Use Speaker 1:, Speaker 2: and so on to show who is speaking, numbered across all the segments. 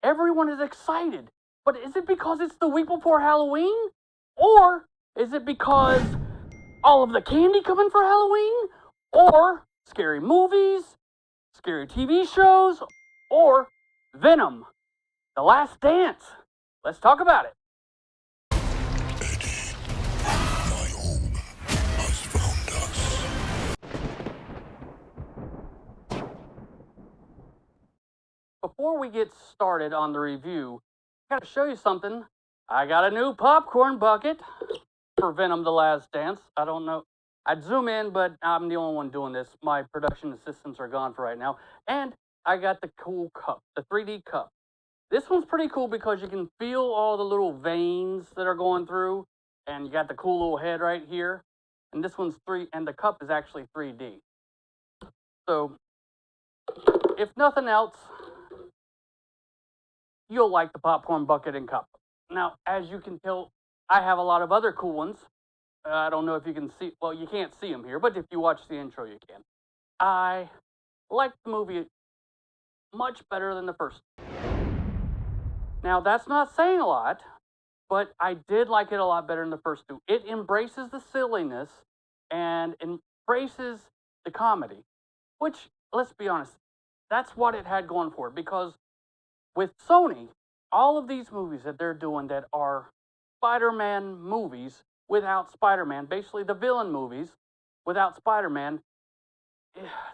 Speaker 1: everyone is excited. But is it because it's the week before Halloween? Or is it because all of the candy coming for Halloween? Or scary movies, scary TV shows, or Venom, The Last Dance? Let's talk about it.
Speaker 2: Eddie, my home has found us.
Speaker 1: Before we get started on the review, I gotta show you something. I got a new popcorn bucket for Venom The Last Dance. I don't know. I'd zoom in, but I'm the only one doing this. My production assistants are gone for right now. And I got the cool cup, the 3D cup. This one's pretty cool because you can feel all the little veins that are going through. And you got the cool little head right here. And this one's and the cup is actually 3D. So, if nothing else, you'll like the popcorn bucket and cup. Now, as you can tell, I have a lot of other cool ones. I don't know if you can see, well, you can't see them here, but if you watch the intro, you can. I like the movie much better than the first. Now, that's not saying a lot, but I did like it a lot better than the first two. It embraces the silliness and embraces the comedy, which, let's be honest, that's what it had going for it. Because with Sony, all of these movies that they're doing that are Spider-Man movies without Spider-Man, basically the villain movies without Spider-Man,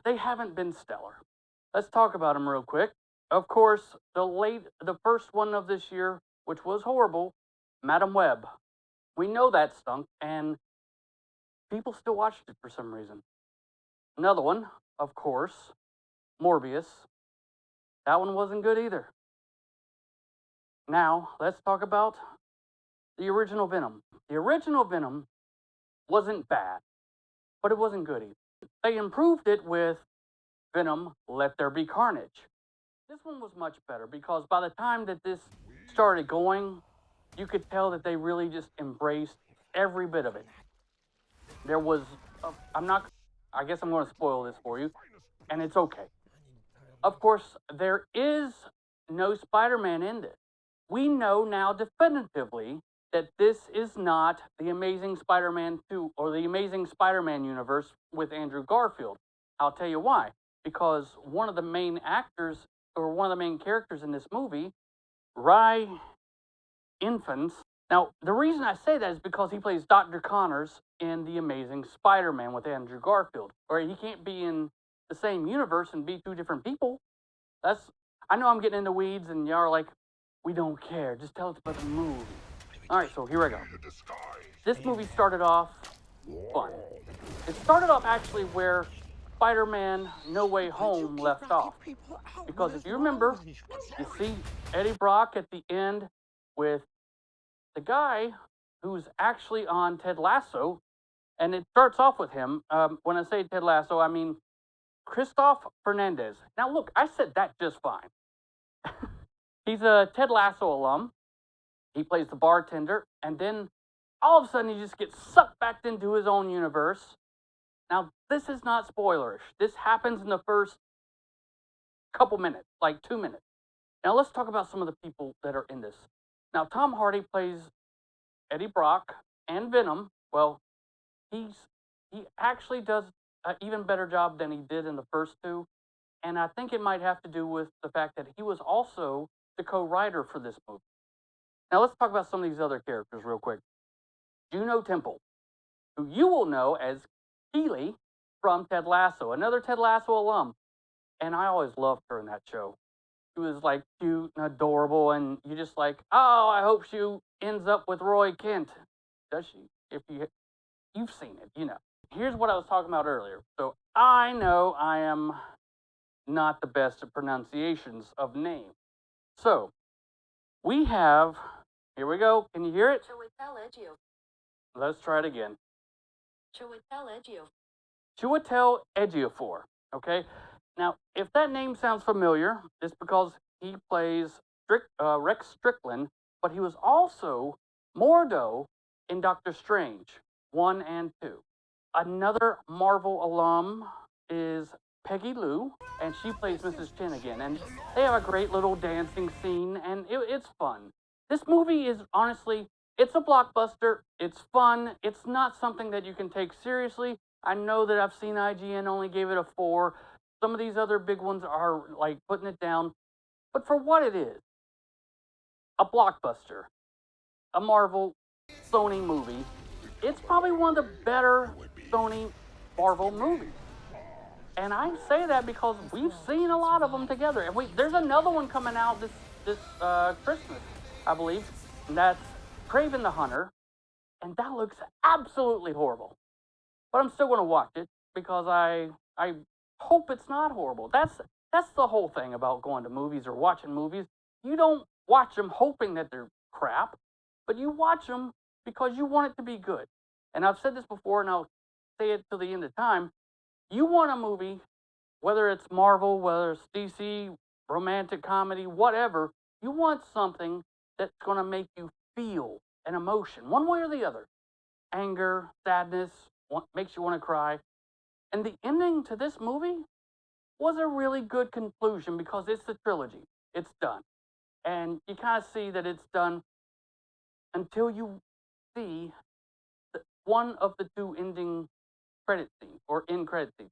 Speaker 1: they haven't been stellar. Let's talk about them real quick. Of course, the first one of this year, which was horrible, Madam Web. We know that stunk, and people still watched it for some reason. Another one, of course, Morbius. That one wasn't good either. Now, let's talk about the original Venom. The original Venom wasn't bad, but it wasn't good either. They improved it with Venom, Let There Be Carnage. This one was much better because by the time that this started going, you could tell that they really just embraced every bit of it. There was, I guess I'm going to spoil this for you, and it's okay. Of course, there is no Spider-Man in this. We know now definitively that this is not the Amazing Spider-Man 2 or the Amazing Spiderman Universe with Andrew Garfield. I'll tell you why. Because one of the main actors, or one of the main characters in this movie, Rye Infants. Now, the reason I say that is because he plays Dr. Connors in The Amazing Spider-Man with Andrew Garfield. Or he can't be in the same universe and be two different people. I know I'm getting in the weeds and y'all are like, we don't care. Just tell us about the movie. Alright, so here I go. This movie started off fun. It started off actually where Spider-Man No Way Home left off. Because if you remember, you see Eddie Brock at the end with the guy who's actually on Ted Lasso, and it starts off with him. When I say Ted Lasso, I mean Christoph Fernandez. Now look, I said that just fine. He's a Ted Lasso alum. He plays the bartender, and then all of a sudden he just gets sucked back into his own universe. Now, this is not spoilerish. This happens in the first couple minutes, like 2 minutes. Now, let's talk about some of the people that are in this. Now, Tom Hardy plays Eddie Brock and Venom. Well, he actually does an even better job than he did in the first two. And I think it might have to do with the fact that he was also the co-writer for this movie. Now, let's talk about some of these other characters real quick. Juno Temple, who you will know as Keely from Ted Lasso, another Ted Lasso alum. And I always loved her in that show. She was like cute and adorable, and you just like, oh, I hope she ends up with Roy Kent. Does she? If you've seen it, you know. Here's what I was talking about earlier. So I know I am not the best at pronunciations of names. So we have, here we go. Can you hear it? Let's try it again. Chiwetel Ejiofor. Okay. Now, if that name sounds familiar, it's because he plays Rex Strickland, but he was also Mordo in Doctor Strange 1 and 2. Another Marvel alum is Peggy Lou, and she plays Mrs. Chin again. And they have a great little dancing scene, and it's fun. This movie is honestly, it's a blockbuster. It's fun. It's not something that you can take seriously. I know that I've seen IGN only gave it a 4. Some of these other big ones are like putting it down. But for what it is, a blockbuster, a Marvel Sony movie, it's probably one of the better Sony Marvel movies. And I say that because we've seen a lot of them together. And there's another one coming out this Christmas, I believe. And that's Kraven the Hunter. And that looks absolutely horrible. But I'm still going to watch it because I hope it's not horrible. That's the whole thing about going to movies or watching movies. You don't watch them hoping that they're crap, but you watch them because you want it to be good. And I've said this before, and I'll say it till the end of time. You want a movie, whether it's Marvel, whether it's DC, romantic comedy, whatever, you want something that's going to make you feel an emotion, one way or the other. Anger, sadness, makes you want to cry. And the ending to this movie was a really good conclusion because it's the trilogy. It's done. And you kind of see that it's done until you see one of the two ending credit scenes or end credit scenes.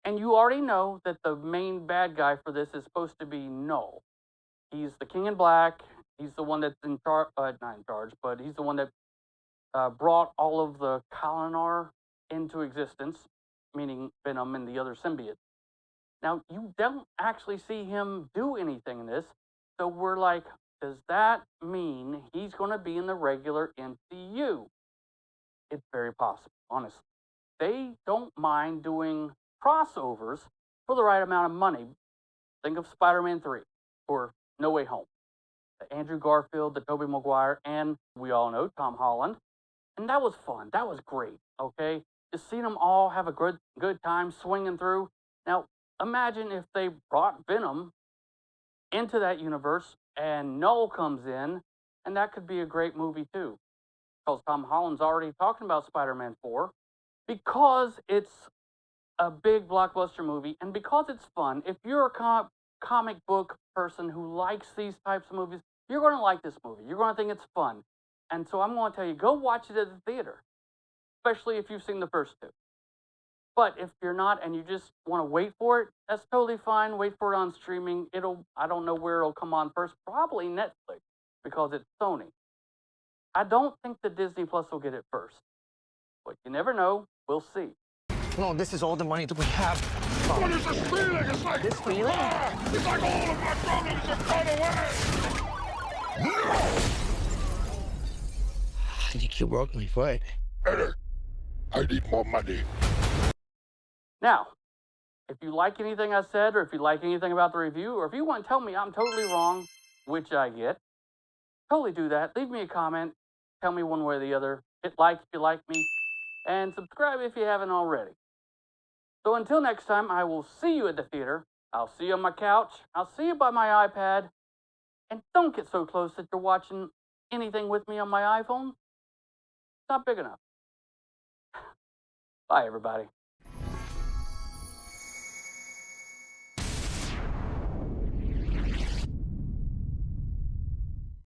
Speaker 1: And you already know that the main bad guy for this is supposed to be Null. He's the King in Black. He's the one that's in charge, not in charge, but he's the one that brought all of the Kalinar into existence, meaning Venom and the other symbiotes. Now, you don't actually see him do anything in this, so we're like, does that mean he's going to be in the regular MCU? It's very possible, honestly. They don't mind doing crossovers for the right amount of money. Think of Spider-Man 3 or No Way Home. The Andrew Garfield, the Tobey Maguire, and we all know Tom Holland. And that was fun. That was great, okay? Just seeing them all have a good time swinging through. Now, imagine if they brought Venom into that universe and Null comes in, and that could be a great movie too. Because Tom Holland's already talking about Spider-Man 4. Because it's a big blockbuster movie, and because it's fun, if you're a comic book person who likes these types of movies, you're going to like this movie. You're going to think it's fun. And so I'm going to tell you, go watch it at the theater, especially if you've seen the first two. But if you're not and you just want to wait for it, that's totally fine. Wait for it on streaming. I don't know where it'll come on first. Probably Netflix, because it's Sony. I don't think the Disney Plus will get it first. But you never know. We'll see.
Speaker 3: No, this is all the money that we have.
Speaker 2: What is this feeling? It's like
Speaker 3: This feeling?
Speaker 2: It's like all of my problems have gone away.
Speaker 3: I think you broke my foot.
Speaker 2: Eddie, I need more money.
Speaker 1: Now, if you like anything I said, or if you like anything about the review, or if you want to tell me I'm totally wrong, which I get, totally do that. Leave me a comment. Tell me one way or the other. Hit like if you like me. And subscribe if you haven't already. So until next time, I will see you at the theater. I'll see you on my couch. I'll see you by my iPad. And don't get so close that you're watching anything with me on my iPhone. It's not big enough. Bye, everybody.